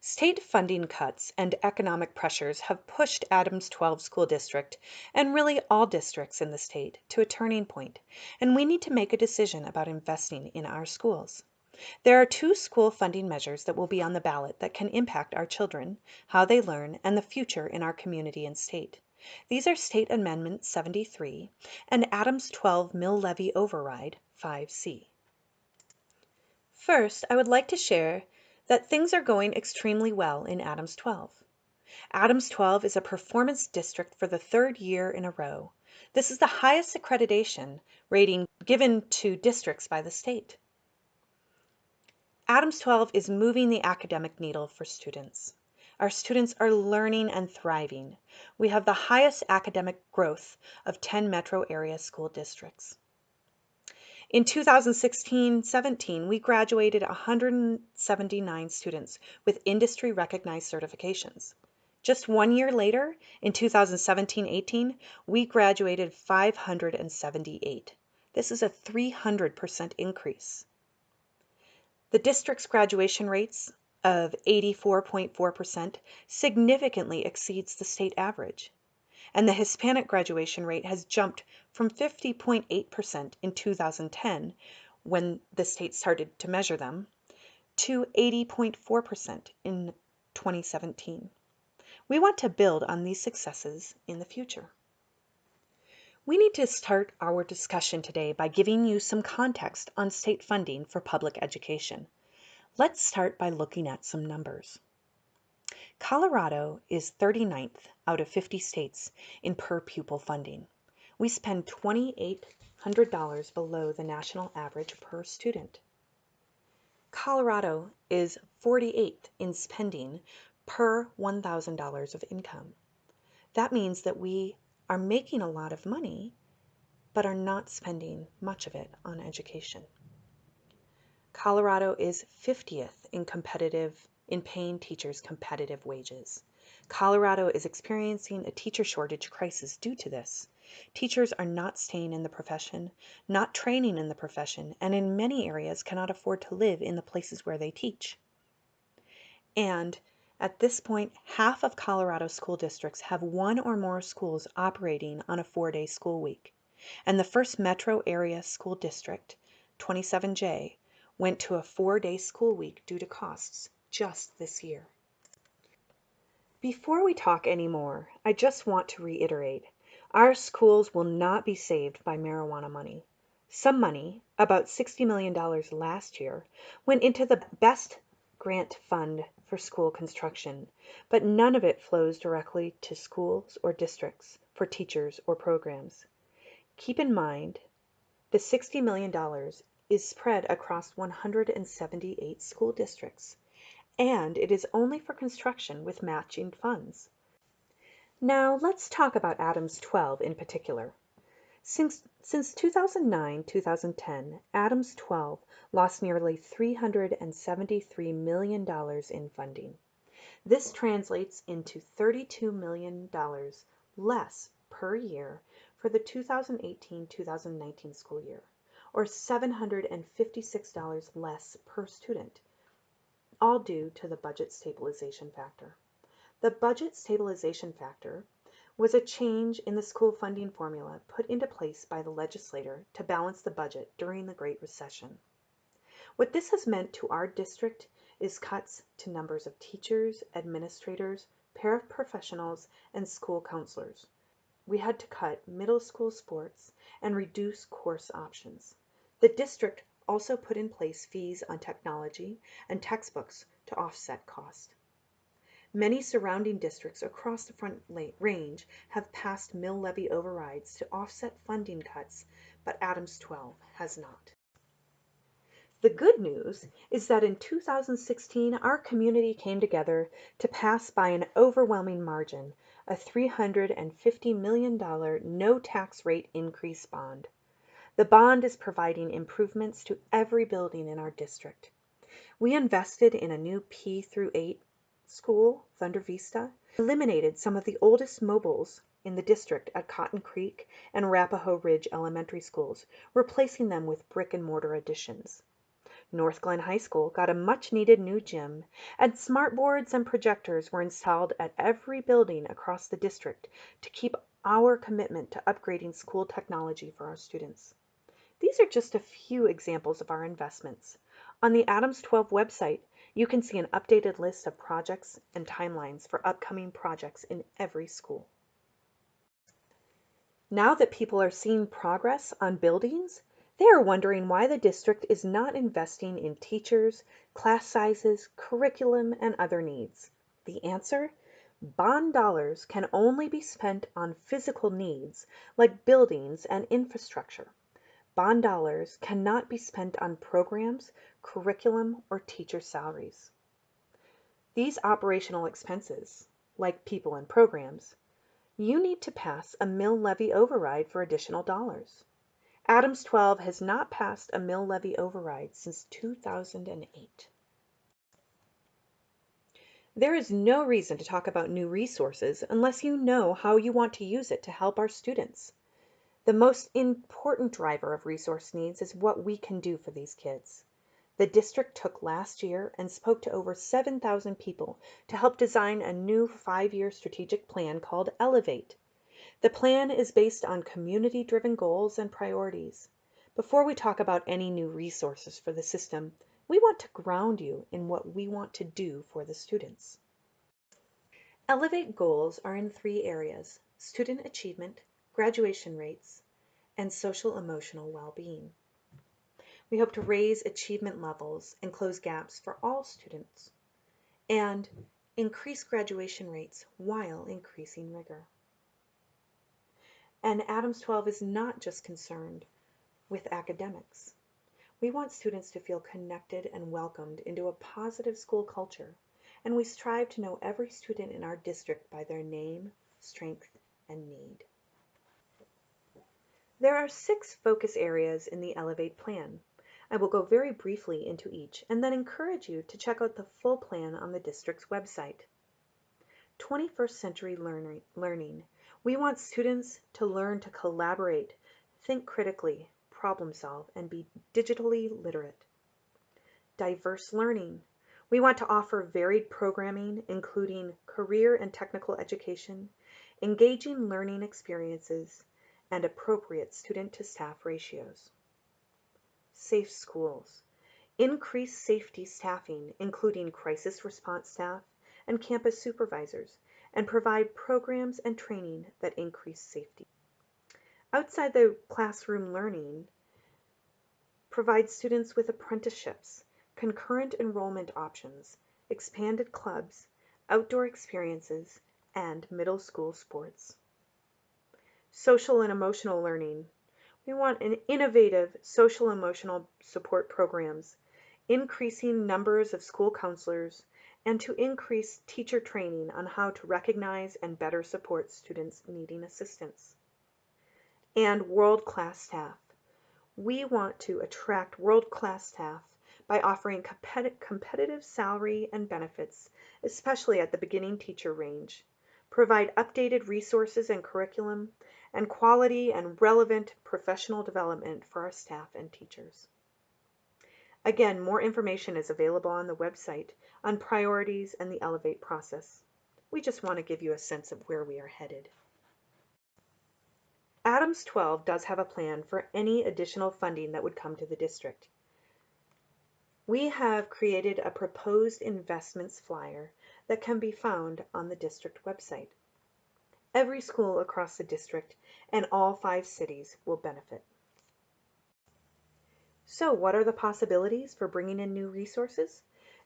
State funding cuts and economic pressures have pushed Adams 12 School District, and really all districts in the state, to a turning point, and we need to make a decision about investing in our schools. There are two school funding measures that will be on the ballot that can impact our children, how they learn, and the future in our community and state. These are State Amendment 73 and Adams 12 Mill Levy Override 5C. First, I would like to share that things are going extremely well in Adams 12. Adams 12 is a performance district for the third year in a row. This is the highest accreditation rating given to districts by the state. Adams 12 is moving the academic needle for students. Our students are learning and thriving. We have the highest academic growth of 10 metro area school districts. In 2016-17, we graduated 179 students with industry-recognized certifications. Just 1 year later, in 2017-18, we graduated 578. This is a 300% increase. The district's graduation rates of 84.4% significantly exceeds the state average, and the Hispanic graduation rate has jumped from 50.8% in 2010, when the state started to measure them, to 80.4% in 2017. We want to build on these successes in the future. We need to start our discussion today by giving you some context on state funding for public education. Let's start by looking at some numbers. Colorado is 39th out of 50 states in per pupil funding. We spend $2,800 below the national average per student. Colorado is 48th in spending per $1,000 of income. That means that we are making a lot of money, but are not spending much of it on education. Colorado is 50th in paying teachers competitive wages. Colorado is experiencing a teacher shortage crisis due to this. Teachers are not staying in the profession, not training in the profession, and in many areas cannot afford to live in the places where they teach. And at this point, half of Colorado school districts have one or more schools operating on a 4-day school week. And the first metro area school district, 27J, went to a 4-day school week due to costs just this year. Before we talk anymore, I just want to reiterate, our schools will not be saved by marijuana money. Some money, about $60 million last year, went into the BEST grant fund for school construction, but none of it flows directly to schools or districts for teachers or programs. Keep in mind, the $60 million is spread across 178 school districts, and it is only for construction with matching funds. Now let's talk about Adams 12 in particular. Since 2009-2010, Adams 12 lost nearly $373 million in funding. This translates into $32 million less per year for the 2018-2019 school year, or $756 less per student, all due to the budget stabilization factor. The budget stabilization factor was a change in the school funding formula put into place by the legislature to balance the budget during the Great Recession. What this has meant to our district is cuts to numbers of teachers, administrators, paraprofessionals, and school counselors. We had to cut middle school sports and reduce course options. The district also put in place fees on technology and textbooks to offset cost. Many surrounding districts across the Front Range have passed mill levy overrides to offset funding cuts, but Adams 12 has not. The good news is that in 2016, our community came together to pass by an overwhelming margin a $350 million no tax rate increase bond. The bond is providing improvements to every building in our district. We invested in a new P-8 school, Thunder Vista, eliminated some of the oldest mobiles in the district at Cotton Creek and Arapahoe Ridge elementary schools, replacing them with brick and mortar additions. North Glen High School got a much-needed new gym, and smart boards and projectors were installed at every building across the district to keep our commitment to upgrading school technology for our students. These are just a few examples of our investments. On the Adams 12 website, you can see an updated list of projects and timelines for upcoming projects in every school. Now that people are seeing progress on buildings, they are wondering why the district is not investing in teachers, class sizes, curriculum, and other needs. The answer? Bond dollars can only be spent on physical needs like buildings and infrastructure. Bond dollars cannot be spent on programs, curriculum, or teacher salaries. These operational expenses, like people and programs, you need to pass a mill levy override for additional dollars. Adams 12 has not passed a mill levy override since 2008. There is no reason to talk about new resources unless you know how you want to use it to help our students. The most important driver of resource needs is what we can do for these kids. The district took last year and spoke to over 7,000 people to help design a new 5-year strategic plan called Elevate. The plan is based on community-driven goals and priorities. Before we talk about any new resources for the system, we want to ground you in what we want to do for the students. Elevate goals are in 3 areas: student achievement, graduation rates, and social-emotional well-being. We hope to raise achievement levels and close gaps for all students, and increase graduation rates while increasing rigor. And Adams 12 is not just concerned with academics. We want students to feel connected and welcomed into a positive school culture, and we strive to know every student in our district by their name, strength, and need. There are 6 focus areas in the Elevate plan. I will go very briefly into each and then encourage you to check out the full plan on the district's website. 21st century learning. We want students to learn to collaborate, think critically, problem solve, and be digitally literate. Diverse learning. We want to offer varied programming, including career and technical education, engaging learning experiences, and appropriate student-to-staff ratios. Safe schools. Increase safety staffing, including crisis response staff and campus supervisors, and provide programs and training that increase safety. Outside the classroom learning, provide students with apprenticeships, concurrent enrollment options, expanded clubs, outdoor experiences, and middle school sports. Social and emotional learning. We want an innovative social emotional support programs, increasing numbers of school counselors, and to increase teacher training on how to recognize and better support students needing assistance. And world-class staff. We want to attract world-class staff by offering competitive salary and benefits, especially at the beginning teacher range, provide updated resources and curriculum, and quality and relevant professional development for our staff and teachers. Again, more information is available on the website on priorities and the Elevate process. We just want to give you a sense of where we are headed. Adams 12 does have a plan for any additional funding that would come to the district. We have created a proposed investments flyer that can be found on the district website. Every school across the district and all 5 cities will benefit. So what are the possibilities for bringing in new resources?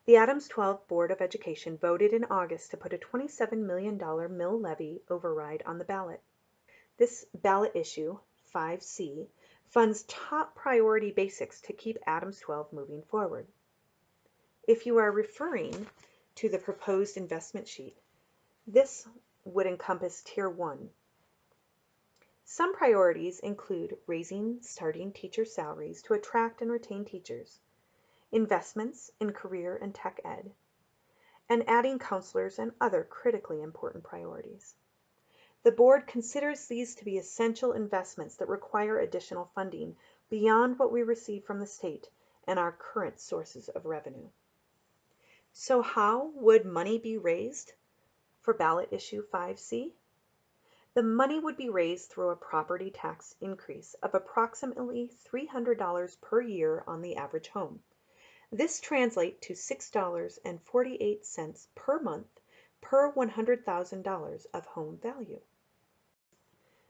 The Adams 12 Board of Education voted in August to put a $27 million mill levy override on the ballot. This ballot issue, 5C, funds top priority basics to keep Adams 12 moving forward. If you are referring to the proposed investment sheet, this would encompass Tier 1. Some priorities include raising starting teacher salaries to attract and retain teachers, investments in career and tech ed, and adding counselors and other critically important priorities. The board considers these to be essential investments that require additional funding beyond what we receive from the state and our current sources of revenue. So how would money be raised for ballot issue 5C? The money would be raised through a property tax increase of approximately $300 per year on the average home. This translates to $6.48 per month per $100,000 of home value.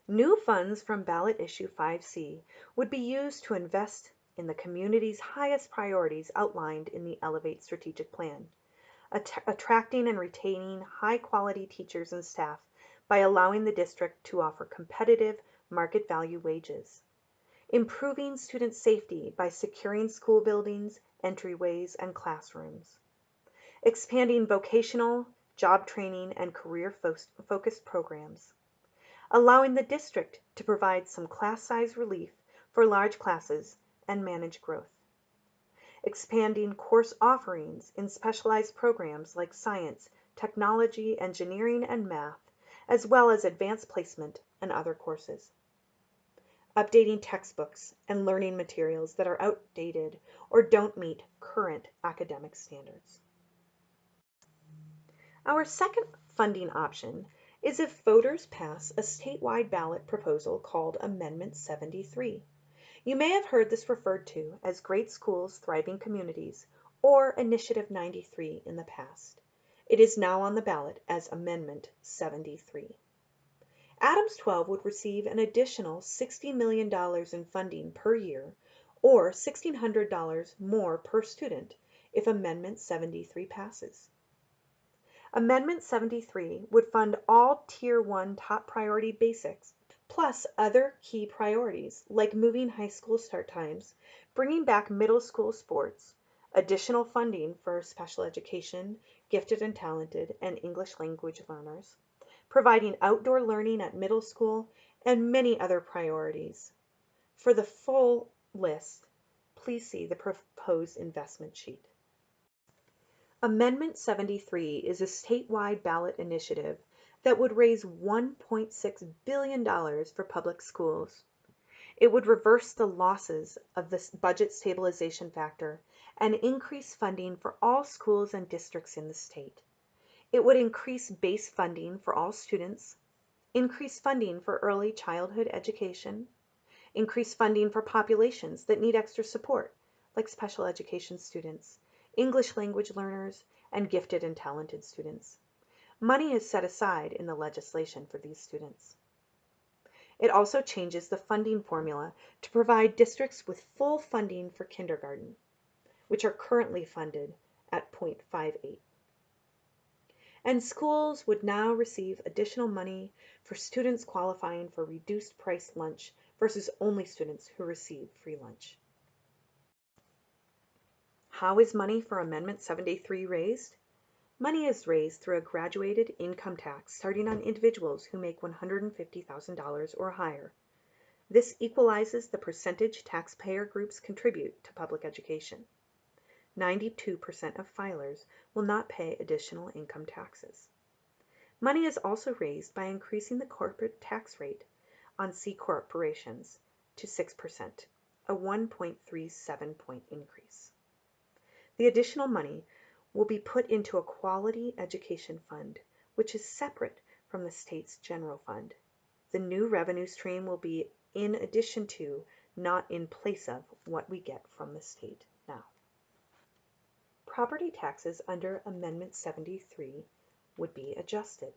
New funds from ballot issue 5C would be used to invest in the community's highest priorities outlined in the Elevate strategic plan, attracting and retaining high-quality teachers and staff by allowing the district to offer competitive market value wages, improving student safety by securing school buildings, entryways, and classrooms, expanding vocational, job training, and career-focused programs, allowing the district to provide some class size relief for large classes and manage growth, expanding course offerings in specialized programs like science, technology, engineering, and math, as well as advanced placement and other courses, updating textbooks and learning materials that are outdated or don't meet current academic standards. Our second funding option is if voters pass a statewide ballot proposal called Amendment 73. You may have heard this referred to as Great Schools, Thriving Communities, or Initiative 93 in the past. It is now on the ballot as Amendment 73. Adams 12 would receive an additional $60 million in funding per year, or $1,600 more per student, if Amendment 73 passes. Amendment 73 would fund all Tier 1 top priority basics, plus other key priorities like moving high school start times, bringing back middle school sports, additional funding for special education, gifted and talented, and English language learners, providing outdoor learning at middle school, and many other priorities. For the full list, please see the proposed investment sheet. Amendment 73 is a statewide ballot initiative that would raise $1.6 billion for public schools. It would reverse the losses of the budget stabilization factor and increase funding for all schools and districts in the state. It would increase base funding for all students, increase funding for early childhood education, increase funding for populations that need extra support, like special education students, English language learners, and gifted and talented students. Money is set aside in the legislation for these students. It also changes the funding formula to provide districts with full funding for kindergarten, which are currently funded at 0.58. And schools would now receive additional money for students qualifying for reduced price lunch versus only students who receive free lunch. How is money for Amendment 73 raised? Money is raised through a graduated income tax starting on individuals who make $150,000 or higher. This equalizes the percentage taxpayer groups contribute to public education. 92% of filers will not pay additional income taxes. Money is also raised by increasing the corporate tax rate on C corporations to 6%, a 1.37 point increase. The additional money will be put into a quality education fund, which is separate from the state's general fund. The new revenue stream will be in addition to, not in place of, what we get from the state now. Property taxes under Amendment 73 would be adjusted.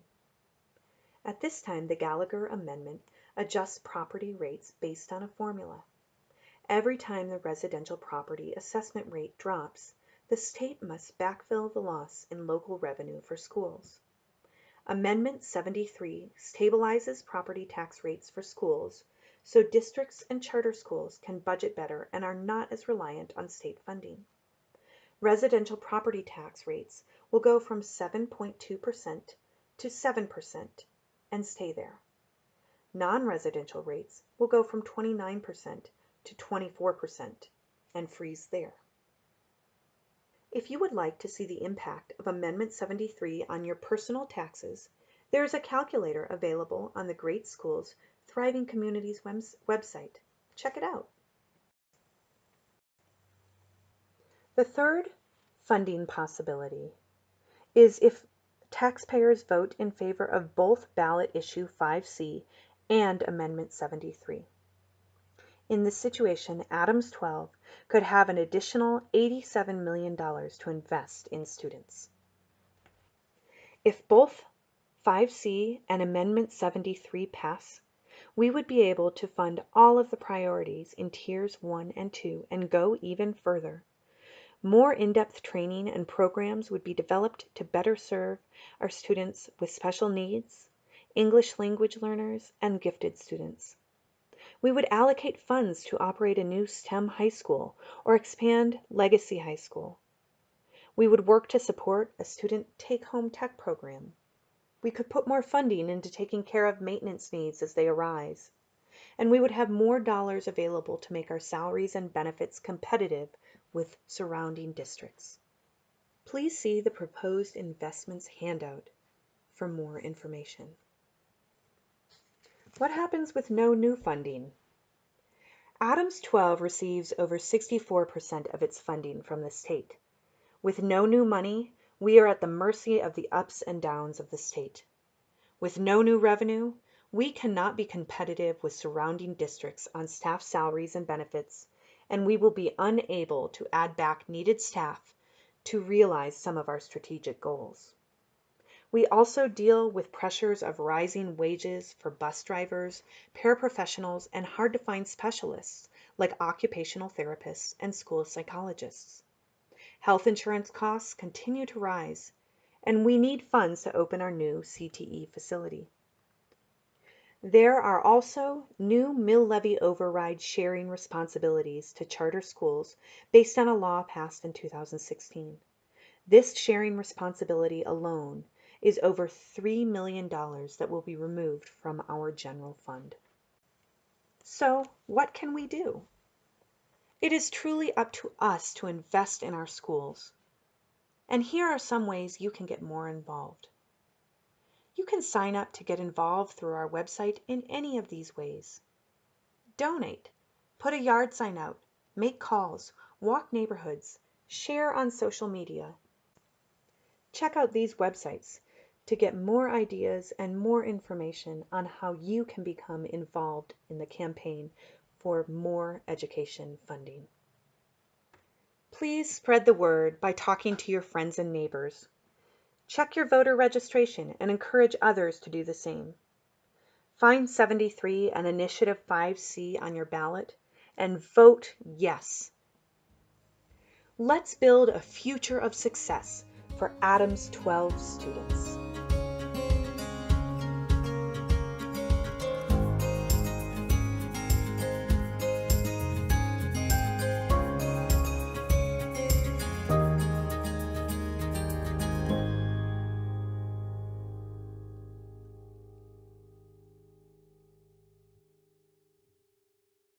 At this time, the Gallagher Amendment adjusts property rates based on a formula. Every time the residential property assessment rate drops, the state must backfill the loss in local revenue for schools. Amendment 73 stabilizes property tax rates for schools so districts and charter schools can budget better and are not as reliant on state funding. Residential property tax rates will go from 7.2% to 7% and stay there. Non-residential rates will go from 29% to 24% and freeze there. If you would like to see the impact of Amendment 73 on your personal taxes, there is a calculator available on the Great Schools, Thriving Communities website. Check it out. The third funding possibility is if taxpayers vote in favor of both ballot issue 5C and Amendment 73. In this situation, Adams 12 could have an additional $87 million to invest in students. If both 5C and Amendment 73 pass, we would be able to fund all of the priorities in Tiers 1 and 2 and go even further. More in-depth training and programs would be developed to better serve our students with special needs, English language learners, and gifted students. We would allocate funds to operate a new STEM high school or expand Legacy High School. We would work to support a student take-home tech program. We could put more funding into taking care of maintenance needs as they arise. And we would have more dollars available to make our salaries and benefits competitive with surrounding districts. Please see the proposed investments handout for more information. What happens with no new funding? Adams 12 receives over 64% of its funding from the state. With no new money, we are at the mercy of the ups and downs of the state. With no new revenue, we cannot be competitive with surrounding districts on staff salaries and benefits, and we will be unable to add back needed staff to realize some of our strategic goals. We also deal with pressures of rising wages for bus drivers, paraprofessionals, and hard-to-find specialists like occupational therapists and school psychologists. Health insurance costs continue to rise, and we need funds to open our new CTE facility. There are also new mill levy override sharing responsibilities to charter schools based on a law passed in 2016. This sharing responsibility alone is over $3 million that will be removed from our general fund. So, what can we do? It is truly up to us to invest in our schools. And here are some ways you can get more involved. You can sign up to get involved through our website in any of these ways. Donate, put a yard sign out, make calls, walk neighborhoods, share on social media. Check out these websites to get more ideas and more information on how you can become involved in the campaign for more education funding. Please spread the word by talking to your friends and neighbors. Check your voter registration and encourage others to do the same. Find 73 and Initiative 5C on your ballot and vote yes. Let's build a future of success for Adams 12 students.